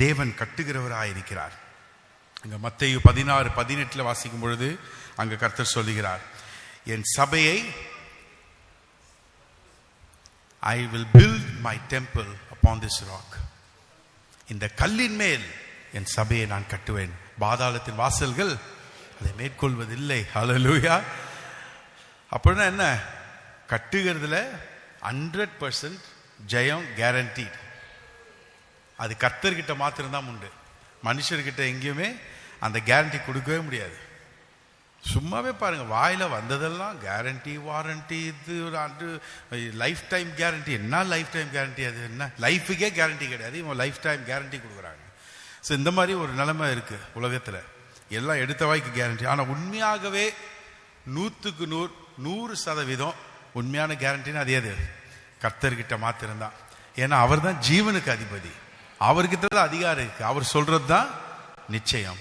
தேவன் கட்டுகிறவராயிருக்கிறார். அங்க மத்தேயு 16:18 வாசிக்கும் பொழுது அங்க கர்த்தர் சொல்லுகிறார், என் சபையை I will build my temple upon this rock. இந்த கல்லின் மேல் என் சபையை நான் கட்டுவேன், பாதாளத்தின் வாசல்கள் அதை மேற்கொள்வதில்லை. ஹல்லேலூயா. அப்படின்னா என்ன? கட்டுகிறதுல 100% ஜெயம் கேரண்டீட். அது கர்த்தர்கிட்ட மாத்திரம்தான் உண்டு. மனுஷர்கிட்ட எங்கேயுமே அந்த கேரண்டி கொடுக்கவே முடியாது. சும்மாவே பாருங்க, வாயில வந்ததெல்லாம் கேரண்டி, வாரண்டி, இது லைஃப் டைம் கேரண்டி. என்ன லைஃப் டைம் கேரண்டி? அது என்ன? லைஃபுக்கே கேரண்டி கிடையாது, இவன் லைஃப் டைம் கேரண்டி கொடுக்குறாங்க. ஸோ இந்த மாதிரி ஒரு நிலைமை இருக்கு உலகத்தில். எல்லாம் எடுத்த வாய்க்கு கேரண்டி. ஆனால் உண்மையாகவே 100க்கு 100% உண்மையான கேரண்டின்னு அது எது? கர்த்தர்கிட்ட மாத்திரம்தான். ஏன்னா அவர் தான் ஜீவனுக்கு அதிபதி, அவர்கிட்ட தான் அதிகாரம் இருக்கு, அவர் சொல்றது தான் நிச்சயம்.